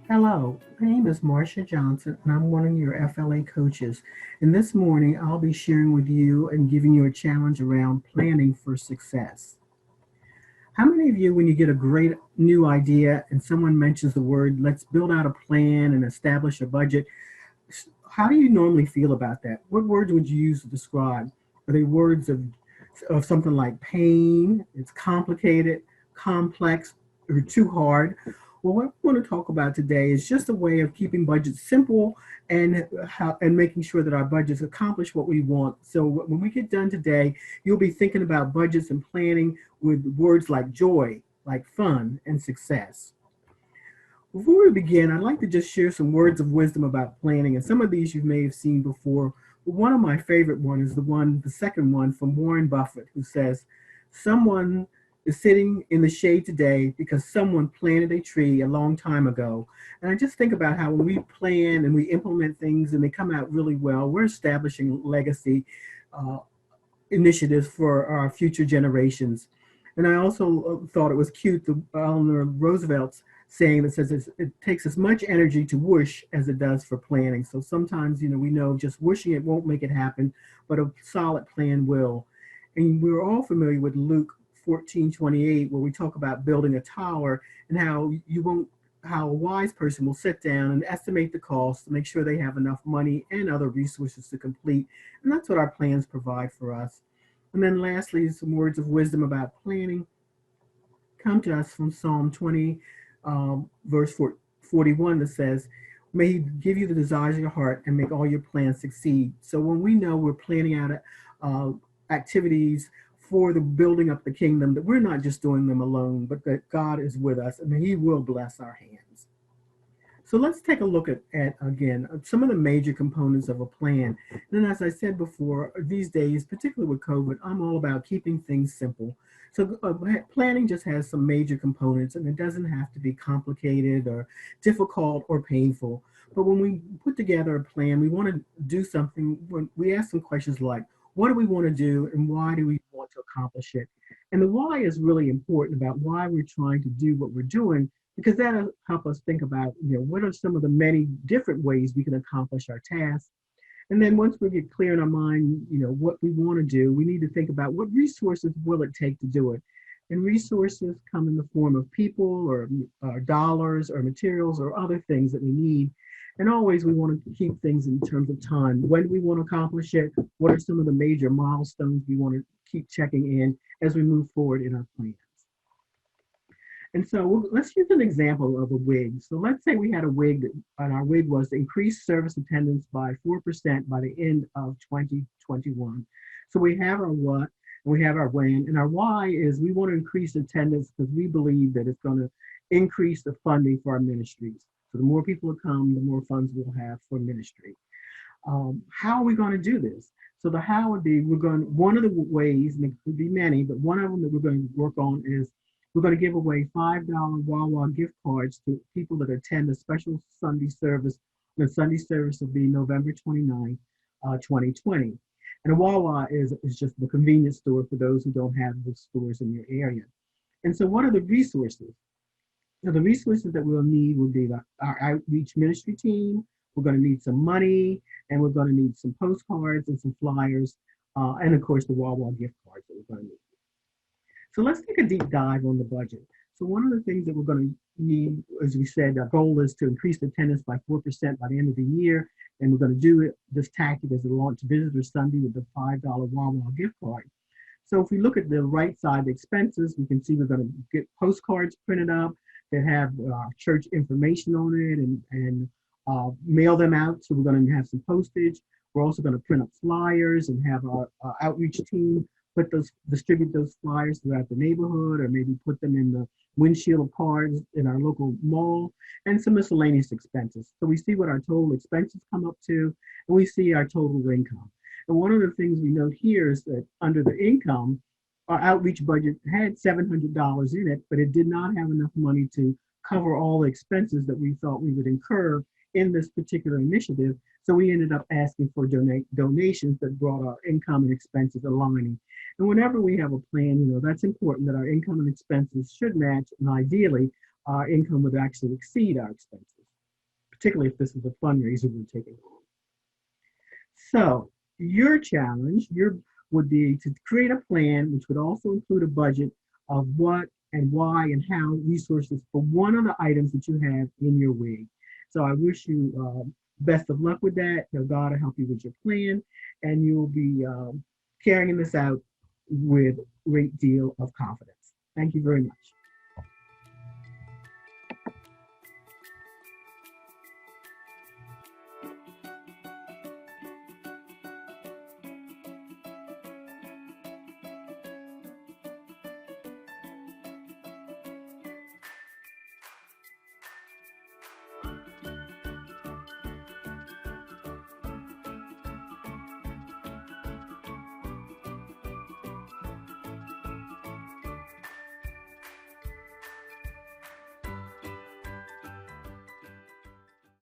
Hello, my name is Marcia Johnson, and I'm one of your FLA coaches. And this morning, I'll be sharing with you and giving you a challenge around planning for success. How many of you, when you get a great new idea and someone mentions the word, let's build out a plan and establish a budget, how do you normally feel about that? What words would you use to describe? Are they words of something like pain, it's complicated, complex, or too hard? Well, what we want to talk about today is just a way of keeping budgets simple and making sure that our budgets accomplish what we want. So when we get done today, you'll be thinking about budgets and planning with words like joy, like fun, and success. Before we begin, I'd like to just share some words of wisdom about planning, and some of these you may have seen before. But one of my favorite ones is the second one from Warren Buffett, who says, "Someone is sitting in the shade today because someone planted a tree a long time ago." And I just think about how when we plan and we implement things and they come out really well, we're establishing legacy uh, initiatives for our future generations. And I also thought it was cute, the Eleanor Roosevelt's saying that says it takes as much energy to wish as it does for planning. So sometimes, we know just wishing it won't make it happen, but a solid plan will. And we're all familiar with Luke 14:28, where we talk about building a tower and how a wise person will sit down and estimate the cost to make sure they have enough money and other resources to complete. And that's what our plans provide for us. And then lastly, some words of wisdom about planning come to us from Psalm 20, verse 41, that says, "May He give you the desires of your heart and make all your plans succeed." So when we know we're planning out uh, activities for the building up the kingdom, that we're not just doing them alone, but that God is with us and He will bless our hands. So let's take a look at again some of the major components of a plan. And as I said before, these days, particularly with COVID, I'm all about keeping things simple. So planning just has some major components, and it doesn't have to be complicated or difficult or painful. But when we put together a plan, we want to do something. When we ask some questions like, "What do we want to do, and why do we want to accomplish it?" And the why is really important about why we're trying to do what we're doing, because that'll help us think about, what are some of the many different ways we can accomplish our tasks. And then once we get clear in our mind, what we want to do, we need to think about what resources will it take to do it. And resources come in the form of people or dollars or materials or other things that we need. And always we want to keep things in terms of time. When do we want to accomplish it? What are some of the major milestones we want to keep checking in as we move forward in our plans? And so let's use an example of a wig. So let's say we had a wig, and our wig was to increase service attendance by 4% by the end of 2021. So we have our what, and we have our when, and our why is we want to increase attendance because we believe that it's going to increase the funding for our ministries. So the more people that come, the more funds we'll have for ministry. How are we going to do this? So the how would be one of the ways, and it could be many, but one of them that we're going to work on is we're going to give away $5 Wawa gift cards to people that attend a special Sunday service. The Sunday service will be November 29th, 2020. And a Wawa is just the convenience store for those who don't have the stores in your area. And so what are the resources? So the resources that we'll need will be our outreach ministry team. We're going to need some money, and we're going to need some postcards and some flyers, and of course the Wawa gift cards that we're going to need. So let's take a deep dive on the budget. So one of the things that we're going to need, as we said, our goal is to increase attendance by 4% by the end of the year, and we're going to do this tactic as a launch Visitor Sunday with the $5 Wawa gift card. So if we look at the right side, the expenses, we can see we're going to get postcards printed up that have church information on it and mail them out. So we're going to have some postage. We're also going to print up flyers and have our outreach team distribute those flyers throughout the neighborhood, or maybe put them in the windshield of cars in our local mall, and some miscellaneous expenses. So we see what our total expenses come up to, and we see our total income. And one of the things we note here is that under the income, our outreach budget had $700 in it, but it did not have enough money to cover all the expenses that we thought we would incur in this particular initiative. So we ended up asking for donations that brought our income and expenses aligning. And whenever we have a plan, that's important that our income and expenses should match, and ideally, our income would actually exceed our expenses. particularly if this is a fundraiser we're taking. So your challenge would be to create a plan, which would also include a budget of what and why and how resources for one of the items that you have in your WIG. So I wish you best of luck with that. God will help you with your plan, and you'll be carrying this out with a great deal of confidence. Thank you very much.